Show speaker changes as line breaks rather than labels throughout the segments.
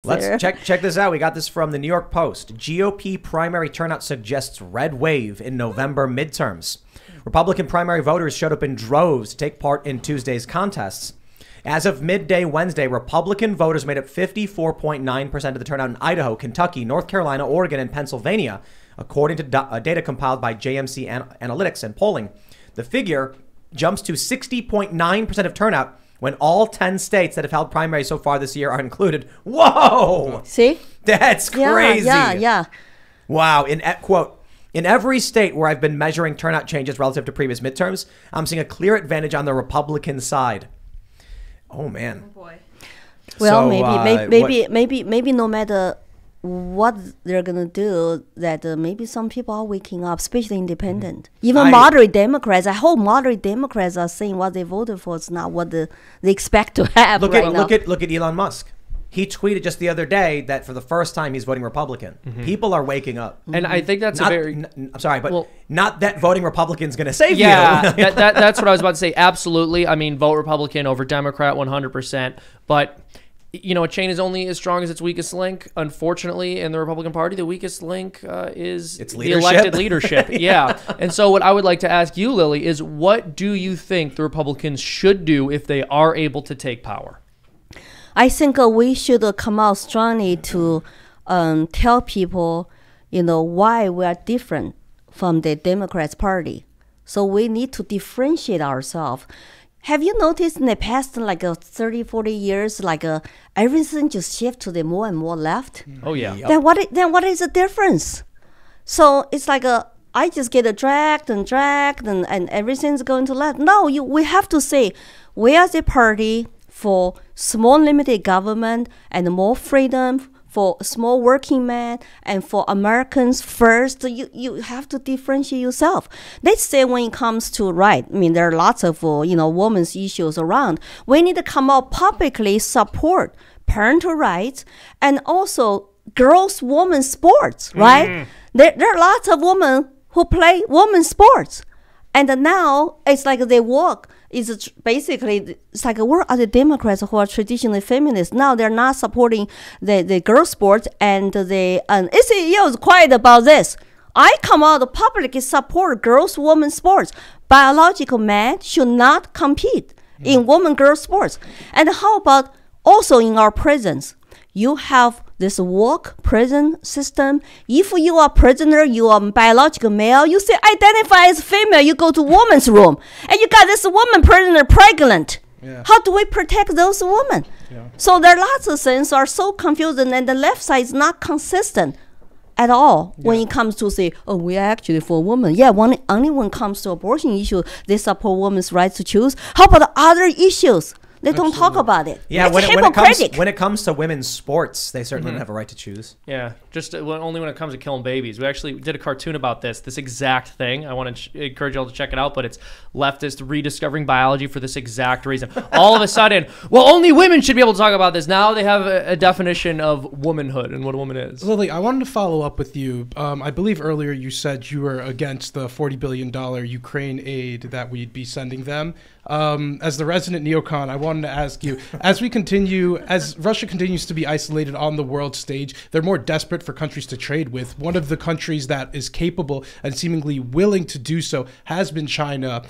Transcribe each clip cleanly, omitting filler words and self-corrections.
Let's check this out. We got this from the New York Post. GOP primary turnout suggests red wave in November midterms. Republican primary voters showed up in droves to take part in Tuesday's contests. As of midday Wednesday, Republican voters made up 54.9% of the turnout in Idaho, Kentucky, North Carolina, Oregon, and Pennsylvania, according to data compiled by JMC Analytics and polling. The figure jumps to 60.9% of turnout when all 10 states that have held primaries so far this year are included. Whoa!
See?
That's crazy.
Yeah.
Wow. In every state where I've been measuring turnout changes relative to previous midterms, I'm seeing a clear advantage on the Republican side. Oh, man.
Oh, boy.
Well,
So,
maybe no matter what they're going to do, that maybe some people are waking up, especially independent. Even moderate Democrats. I hope moderate Democrats are saying what they voted for is not what they expect to have
Look
now.
at Elon Musk. He tweeted just the other day that for the first time he's voting Republican. People are waking up.
And I think that's
I'm sorry, but not that voting Republican is going to save you.
That's what I was about to say. Absolutely. I mean, vote Republican over Democrat 100%. But, you know, a chain is only as strong as its weakest link. Unfortunately, in the Republican Party, the weakest link is the elected leadership. Yeah. And so what I would like to ask you, Lily, is what do you think the Republicans should do if they are able to take power?
I think we should come out strongly to tell people, you know, why we are different from the Democrats Party. So we need to differentiate ourselves. Have you noticed in the past, 30, 40 years, everything just shift to the more and more left?
Oh, yeah.
Then what is the difference? So it's I just get dragged and everything's going to left. No, we have to say, we are the party for small limited government and more freedom for small working men and for Americans first. You have to differentiate yourself. Let's say when it comes to right, I mean, there are lots of women's issues around. We need to come out publicly support parental rights and also girls, women's sports, right? There are lots of women who play women's sports. And now it's like they walk. It's basically, it's like where are the Democrats who are traditionally feminists? Now they're not supporting the girls' sports and it's quiet about this. I come out publicly support girls, women's sports. Biological men should not compete in women-girls sports. And how about also in our prisons? You have this walk prison system. If you are prisoner, you are biological male, you say identify as female, you go to woman's room, and you got this woman prisoner pregnant. Yeah. How do we protect those women? Yeah. So there are lots of things are so confusing, and the left side is not consistent at all when it comes to say, oh, we are actually for women. Yeah, only when it comes to abortion issue, they support women's rights to choose. How about other issues? They don't talk about it.
Yeah, when it comes to women's sports, they certainly don't have a right to choose.
Yeah, just only when it comes to killing babies. We actually did a cartoon about this exact thing. I want to encourage y'all to check it out, but it's leftist rediscovering biology for this exact reason. All of a sudden, well, only women should be able to talk about this. Now they have a definition of womanhood and what a woman is.
Lily, I wanted to follow up with you. I believe earlier you said you were against the $40 billion Ukraine aid that we'd be sending them. As the resident neocon, I wanted to ask you, as Russia continues to be isolated on the world stage, they're more desperate for countries to trade with. One of the countries that is capable and seemingly willing to do so has been China.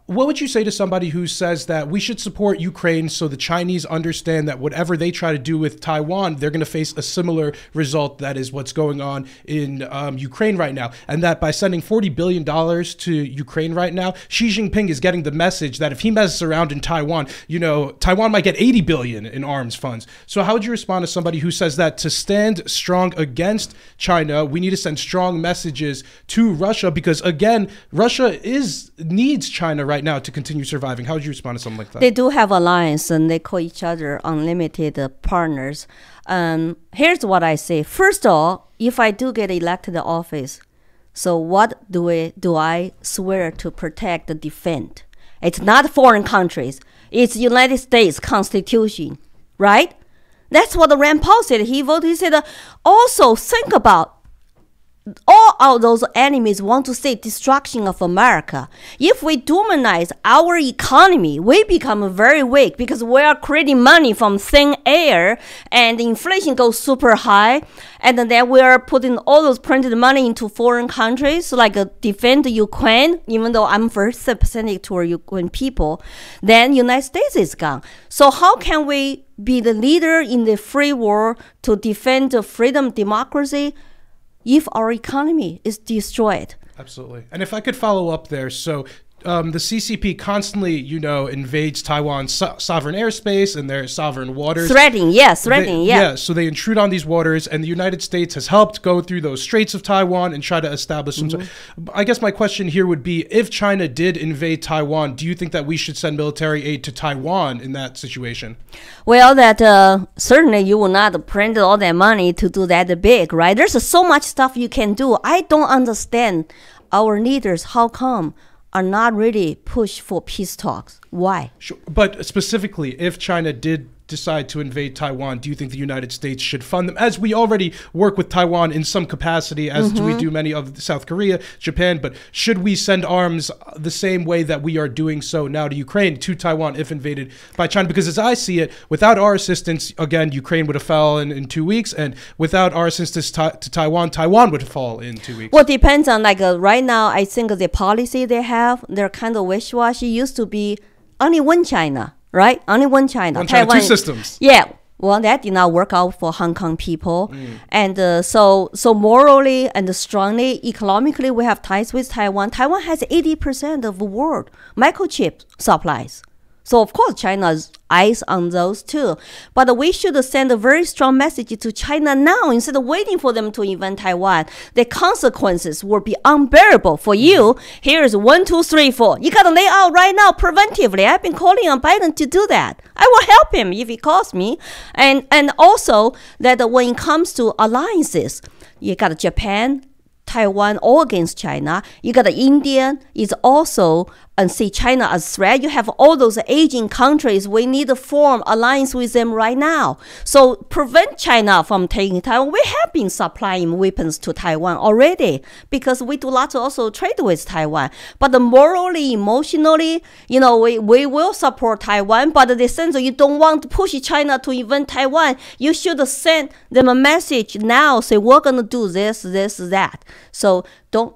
What would you say to somebody who says that we should support Ukraine so the Chinese understand that whatever they try to do with Taiwan, they're going to face a similar result that is what's going on in Ukraine right now, and that by sending $40 billion to Ukraine right now, Xi Jinping is getting the message that if he messes around in Taiwan, Taiwan might get $80 billion in arms funds. So how would you respond to somebody who says that to stand strong against China, we need to send strong messages to Russia because, again, Russia needs China right now to continue surviving? How would you respond to something like that?
They do have alliance and they call each other unlimited partners. Here's what I say. First of all, if I do get elected to office, so what do I swear to protect and defend? It's not foreign countries. It's United States Constitution, right? That's what Rand Paul said. He said, also think about all of those enemies want to see destruction of America. If we demonize our economy, we become very weak because we are creating money from thin air and inflation goes super high. And then we are putting all those printed money into foreign countries, like defend Ukraine, even though I'm very sympathetic to Ukraine people, then United States is gone. So how can we be the leader in the free world to defend freedom, democracy, if our economy is destroyed?
Absolutely. And if I could follow up there, so the CCP constantly, invades Taiwan's sovereign airspace and their sovereign waters.
Threatening, yeah.
So they intrude on these waters, and the United States has helped go through those straits of Taiwan and try to establish some. I guess my question here would be, if China did invade Taiwan, do you think that we should send military aid to Taiwan in that situation?
Well, that certainly you will not print all that money to do that big, right? There's so much stuff you can do. I don't understand our leaders, how come are not really push for peace talks. Why?
Sure. But specifically, if China did decide to invade Taiwan, do you think the United States should fund them? As we already work with Taiwan in some capacity, as we do many of South Korea, Japan, but should we send arms the same way that we are doing so now to Ukraine, to Taiwan, if invaded by China? Because as I see it, without our assistance, again, Ukraine would have fallen in 2 weeks, and without our assistance to Taiwan, Taiwan would fall in 2 weeks.
Well, depends on, right now, I think the policy they have, they're kind of wishy-washy. Used to be only one China. Right? Only one China.
One China,
Taiwan,
two systems.
Yeah. Well, that did not work out for Hong Kong people. And so morally and strongly, economically, we have ties with Taiwan. Taiwan has 80% of the world microchip supplies. So, of course, China's eyes on those too. But we should send a very strong message to China now instead of waiting for them to invade Taiwan. The consequences will be unbearable for you. Here's 1, 2, 3, 4. You got to lay out right now preventively. I've been calling on Biden to do that. I will help him if he calls me. And also that when it comes to alliances, you got Japan, Taiwan, all against China. You got India is also and see China as threat. You have all those aging countries. We need to form alliance with them right now. So prevent China from taking Taiwan. We have been supplying weapons to Taiwan already because we do lots of also trade with Taiwan. But morally, emotionally, we will support Taiwan. But the sense you don't want to push China to invade Taiwan, you should send them a message now. Say we're gonna do this, that. So don't,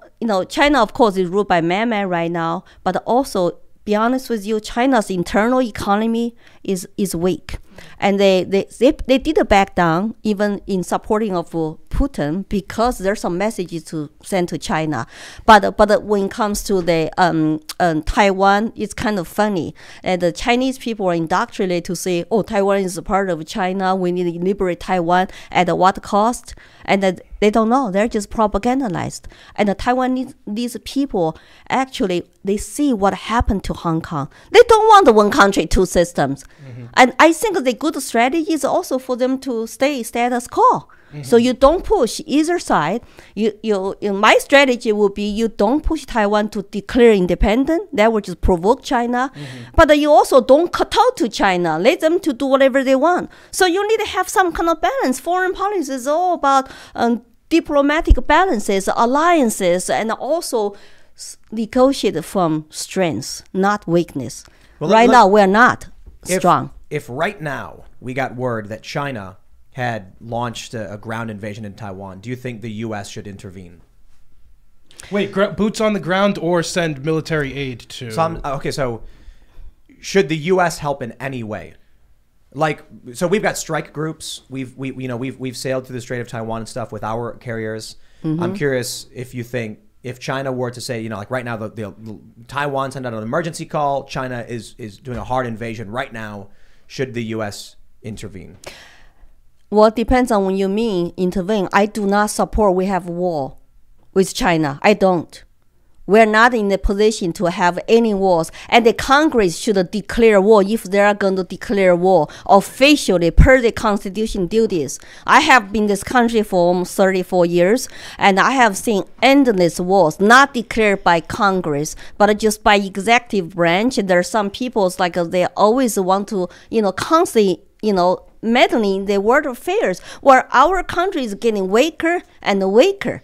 China, of course, is ruled by man right now, but also, be honest with you, China's internal economy is weak. And they did back down, even in supporting of Putin, because there's some messages to send to China. But when it comes to the Taiwan, it's kind of funny. And the Chinese people are indoctrinated to say, oh, Taiwan is a part of China. We need to liberate Taiwan at what cost? And they don't know. They're just propagandized. And the Taiwanese people, actually, they see what happened to Hong Kong. They don't want the one country, two systems. And I think the good strategy is also for them to stay status quo. So you don't push either side. My strategy would be you don't push Taiwan to declare independent. That would just provoke China. But you also don't kowtow to China. Let them to do whatever they want. So you need to have some kind of balance. Foreign policy is all about diplomatic balances, alliances, and also negotiate from strength, not weakness. Well, right now, we're not strong.
If right now we got word that China had launched a ground invasion in Taiwan, do you think the U.S. should intervene?
Wait, boots on the ground or send military aid to?
So should the U.S. help in any way? So we've got strike groups. We've sailed through the Strait of Taiwan and stuff with our carriers. I'm curious if you think if China were to say, right now, the Taiwan sent out an emergency call. China is doing a hard invasion right now. Should the U.S. intervene?
Well, it depends on when you mean intervene. I do not support we have war with China. I don't. We're not in the position to have any wars. And the Congress should declare war if they are going to declare war officially per the Constitution duties. I have been in this country for almost 34 years, and I have seen endless wars, not declared by Congress, but just by executive branch. There are some people, they always want to, constantly, meddling in the world affairs, where our country is getting weaker and weaker.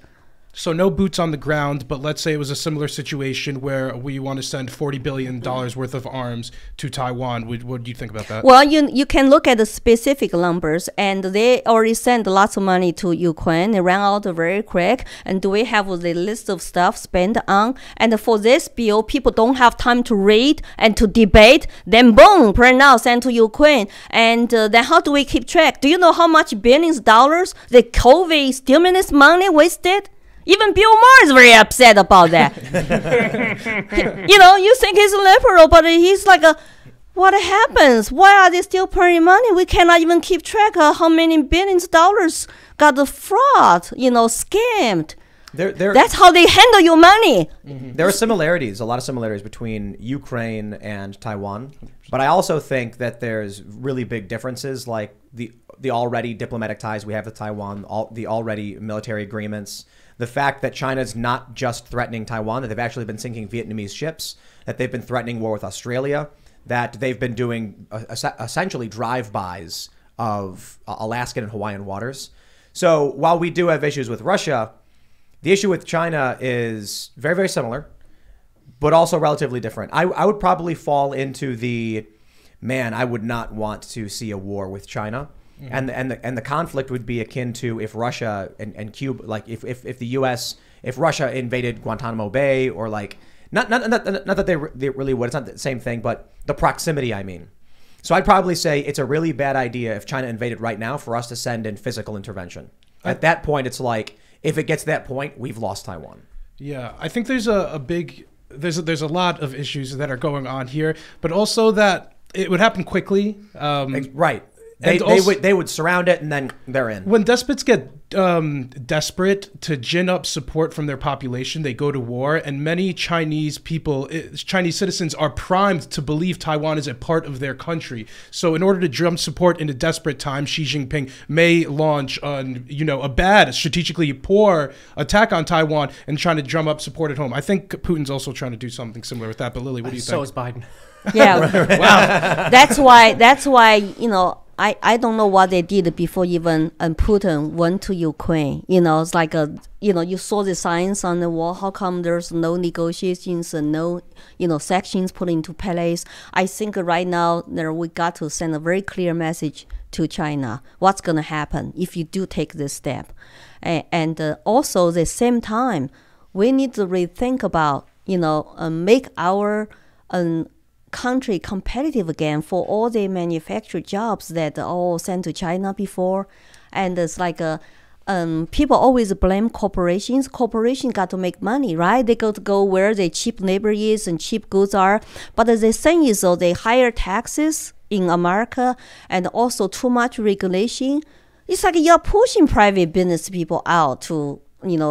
So no boots on the ground, but let's say it was a similar situation where we want to send $40 billion worth of arms to Taiwan. What do you think about that?
Well, you can look at the specific numbers, and they already sent lots of money to Ukraine. They ran out very quick. And do we have the list of stuff spent on? And for this bill, people don't have time to read and to debate. Then boom, right now sent to Ukraine. And then how do we keep track? Do you know how much billions of dollars the COVID stimulus money wasted? Even Bill Maher is very upset about that. You think he's liberal, but he's like, what happens? Why are they still printing money? We cannot even keep track of how many billions of dollars got the fraud, scammed. That's how they handle your money.
Mm-hmm. There are similarities, a lot of similarities between Ukraine and Taiwan. But I also think that there's really big differences, like the already diplomatic ties we have with Taiwan, the already military agreements. The fact that China's not just threatening Taiwan, that they've actually been sinking Vietnamese ships, that they've been threatening war with Australia, that they've been doing essentially drive-bys of Alaskan and Hawaiian waters. So while we do have issues with Russia, the issue with China is very, very similar, but also relatively different. I would probably fall into I would not want to see a war with China. Mm-hmm. And the conflict would be akin to if Russia and Cuba, like if the U.S. if Russia invaded Guantanamo Bay, or like not that they really would. It's not the same thing, but the proximity. I mean, so I'd probably say it's a really bad idea if China invaded right now for us to send in physical intervention. At that point, it's like if it gets to that point, we've lost Taiwan.
Yeah, I think there's there's a lot of issues that are going on here, but also that it would happen quickly.
Right. They would surround it, and then they're in.
When despots get desperate to gin up support from their population, they go to war, and many Chinese citizens are primed to believe Taiwan is a part of their country. So in order to drum support in a desperate time, Xi Jinping may launch a bad, strategically poor attack on Taiwan and trying to drum up support at home. I think Putin's also trying to do something similar with that. But Lily, what do you think?
So is Biden.
Yeah. Wow. That's why I don't know what they did before even Putin went to Ukraine. It's like you saw the signs on the wall. How come there's no negotiations and no, sanctions put into place? I think right now we got to send a very clear message to China. What's going to happen if you do take this step? And also at the same time, we need to rethink about, make our country competitive again for all the manufactured jobs that are all sent to China before. And it's like people always blame corporations. Corporations got to make money, right? They got to go where the cheap labor is and cheap goods are. But the thing is, though, they higher taxes in America and also too much regulation. It's like you're pushing private business people out to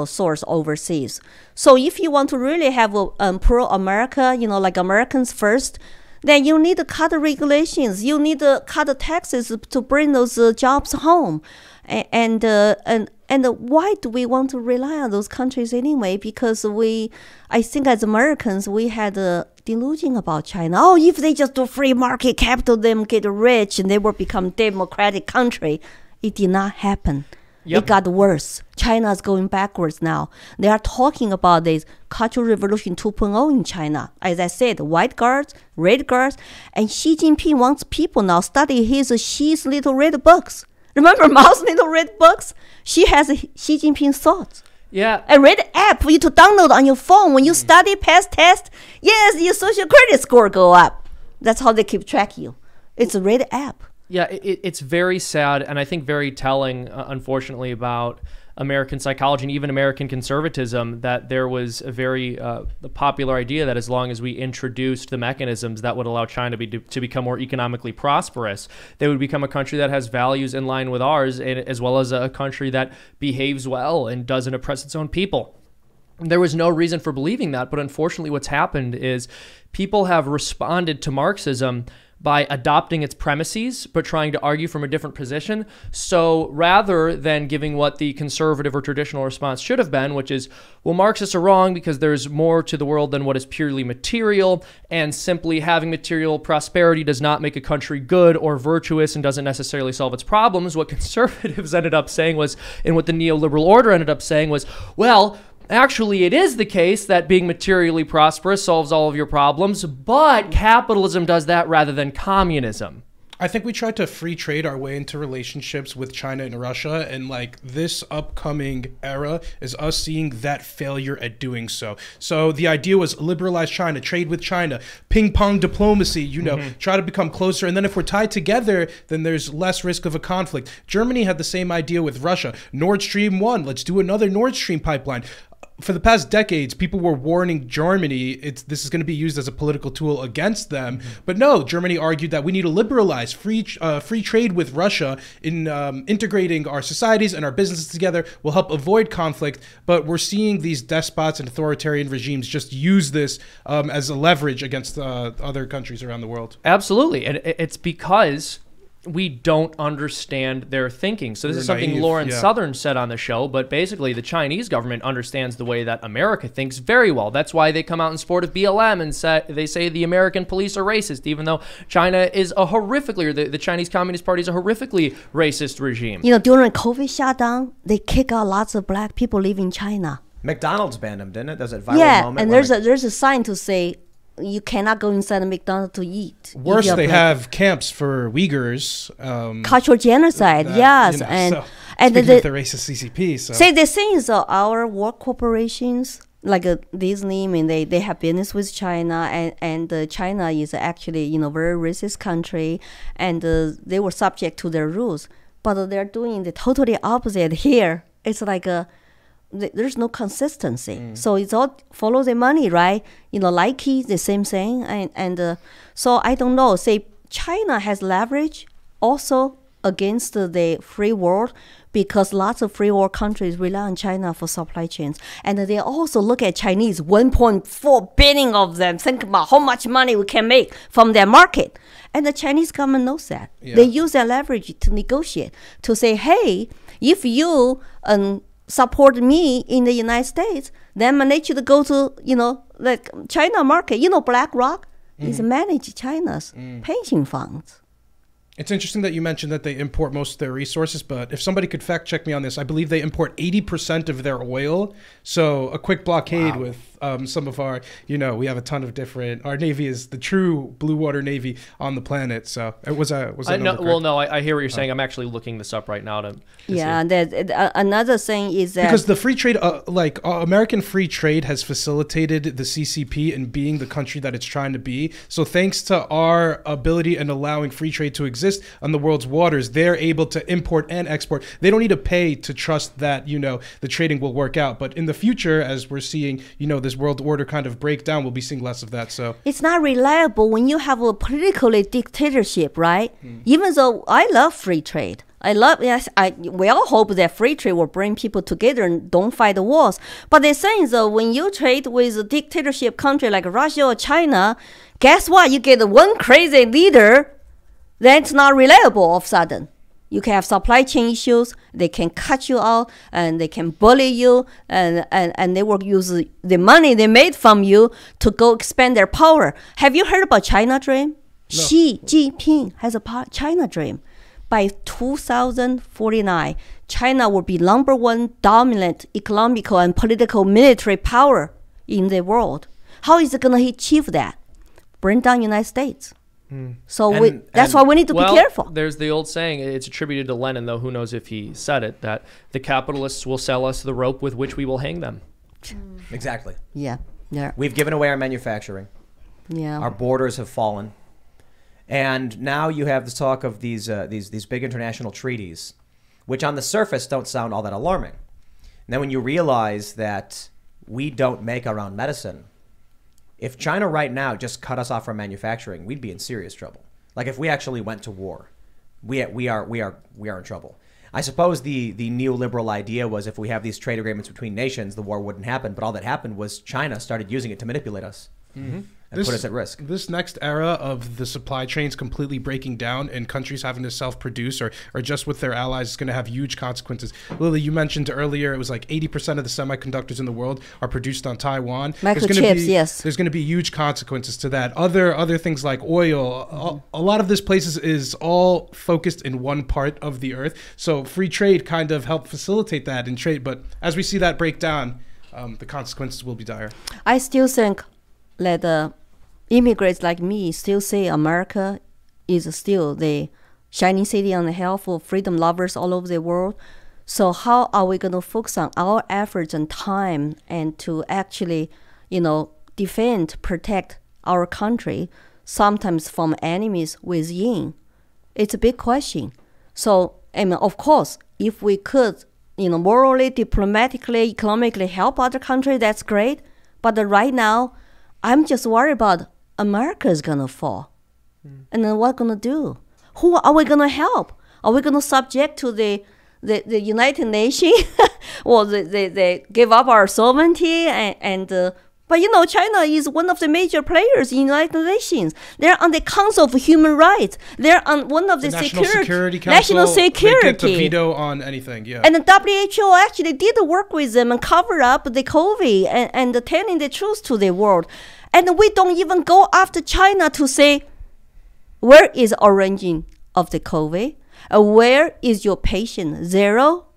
source overseas. So if you want to really have a pro-America, like Americans first, then you need to cut the regulations. You need to cut the taxes to bring those jobs home. And why do we want to rely on those countries anyway? Because I think as Americans, we had a delusion about China. Oh, if they just do free market capital, them get rich and they will become democratic country. It did not happen. Yep. It got worse. China is going backwards now. They are talking about this Cultural Revolution 2.0 in China. As I said, white guards, red guards, and Xi Jinping wants people now study Xi's little red books. Remember Mao's little red books? She has Xi Jinping's thoughts.
Yeah.
A red app for you to download on your phone. When you study, pass test, yes, your social credit score go up. That's how they keep track of you. It's a red app.
Yeah, it's very sad, and I think very telling, unfortunately, about American psychology and even American conservatism, that there was a very popular idea that as long as we introduced the mechanisms that would allow China to become more economically prosperous, they would become a country that has values in line with ours, as well as a country that behaves well and doesn't oppress its own people. There was no reason for believing that, but unfortunately what's happened is people have responded to Marxism by adopting its premises, but trying to argue from a different position. So rather than giving what the conservative or traditional response should have been, which is, well, Marxists are wrong because there's more to the world than what is purely material, and simply having material prosperity does not make a country good or virtuous and doesn't necessarily solve its problems. What conservatives ended up saying was, and what the neoliberal order ended up saying was, well, Actually, it is the case that being materially prosperous solves all of your problems, but capitalism does that rather than communism.
I think we tried to free trade our way into relationships with China and Russia, and like this upcoming era is us seeing that failure at doing so. So the idea was liberalize China, trade with China, ping pong diplomacy, try to become closer. And then if we're tied together, then there's less risk of a conflict. Germany had the same idea with Russia. Nord Stream 1, let's do another Nord Stream pipeline. For the past decades, people were warning Germany this is going to be used as a political tool against them. But no, Germany argued that we need to liberalize free trade with Russia in integrating our societies and our businesses together will help avoid conflict. But we're seeing these despots and authoritarian regimes just use this as a leverage against other countries around the world.
Absolutely. And it's because we don't understand their thinking. So this is something
naive,
Lauren
yeah.
Southern said on the show, but basically the Chinese government understands the way that America thinks very well. That's why they come out in support of BLM and they say the American police are racist, even though China is a horrifically, or the Chinese Communist Party is a horrifically racist regime.
During COVID shutdown, they kick out lots of black people living in China.
McDonald's banned them, didn't it? There's a viral moment.
And there's a sign to say you cannot go inside a McDonald's to eat.
Worse, they have camps for Uyghurs.
Cultural genocide, yes. And
speaking of the racist CCP. So.
Say the thing is our work corporations, like Disney, I mean, they have business with China, and China is actually, very racist country, and they were subject to their rules. But they're doing the totally opposite here. It's like there's no consistency. So it's all follow the money, right? Nike, the same thing. And so I don't know. Say China has leverage also against the free world because lots of free world countries rely on China for supply chains. And they also look at Chinese, 1.4 billion of them, think about how much money we can make from their market. And the Chinese government knows that. Yeah. They use their leverage to negotiate, to say, hey, if you support me in the United States, then manage to go to, the China market. BlackRock is managed China's pension funds.
It's interesting that you mentioned that they import most of their resources, but if somebody could fact check me on this, I believe they import 80% of their oil. So a quick blockade with some of our, we have a ton of different, our Navy is the true blue water Navy on the planet. So it was
I hear what you're saying. I'm actually looking this up right now to
yeah, another thing is that
because the free trade, American free trade has facilitated the CCP in being the country that it's trying to be. So thanks to our ability and allowing free trade to exist on the world's waters, they're able to import and export. They don't need to pay to trust that, the trading will work out. But in the future, as we're seeing, this world order kind of break down, we'll be seeing less of that. So
it's not reliable when you have a politically dictatorship, right? Even though I love free trade. We all hope that free trade will bring people together and don't fight the wars. But the thing is, when you trade with a dictatorship country like Russia or China, guess what? You get one crazy leader, then it's not reliable all of a sudden. You can have supply chain issues, they can cut you out, and they can bully you, and they will use the money they made from you to go expand their power. Have you heard about China Dream? No. Xi Jinping has a China Dream. By 2049, China will be number one dominant economical and political military power in the world. How is it going to achieve that? Bring down United States. So that's why we need to be careful.
There's the old saying, it's attributed to Lenin, though who knows if he said it, that the capitalists will sell us the rope with which we will hang them.
Exactly.
Yeah.
We've given away our manufacturing.
Yeah.
Our borders have fallen. And now you have the talk of these big international treaties, which on the surface don't sound all that alarming. And then when you realize that we don't make our own medicine, if China right now just cut us off from manufacturing, we'd be in serious trouble. Like if we actually went to war, we are in trouble. I suppose the neoliberal idea was if we have these trade agreements between nations, the war wouldn't happen. But all that happened was China started using it to manipulate us. And put us at risk.
This next era of the supply chains completely breaking down and countries having to self-produce or just with their allies is going to have huge consequences. Lily, you mentioned earlier it was like 80% of the semiconductors in the world are produced on Taiwan.
Microchips, yes.
There's going to be huge consequences to that. Other things like oil, a lot of this places is all focused in one part of the earth. So free trade kind of helped facilitate that in trade. But as we see that break down, the consequences will be dire.
I still think that immigrants like me still say America is still the shining city on the hill for freedom lovers all over the world. So how are we going to focus on our efforts and time and to actually, defend, protect our country, sometimes from enemies within? It's a big question. So, of course, if we could, morally, diplomatically, economically help other countries, that's great. But right now, I'm just worried about America's going to fall. And then what going to do? Who are we going to help? Are we going to subject to the United Nations? Or they give up our sovereignty? But China is one of the major players in the United Nations. They're on the Council of Human Rights. They're on one of the
National Security Council.
National Security.
They get the veto on anything, yeah.
And the WHO actually did work with them and cover up the COVID and telling the truth to the world. And we don't even go after China to say, where is origin of the COVID? Where is your patient? Zero?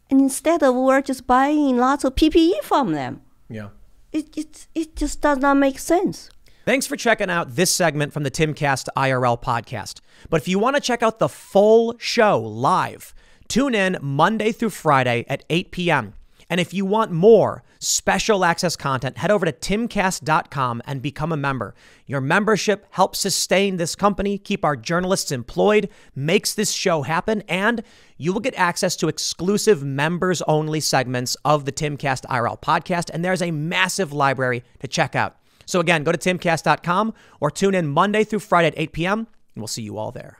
And instead of we're just buying lots of PPE from them.
Yeah.
It just does not make sense.
Thanks for checking out this segment from the Timcast IRL podcast. But if you want to check out the full show live, tune in Monday through Friday at 8 p.m. And if you want more special access content, head over to timcast.com and become a member. Your membership helps sustain this company, keep our journalists employed, makes this show happen, and you will get access to exclusive members-only segments of the Timcast IRL podcast, and there's a massive library to check out. So again, go to timcast.com or tune in Monday through Friday at 8 p.m., and we'll see you all there.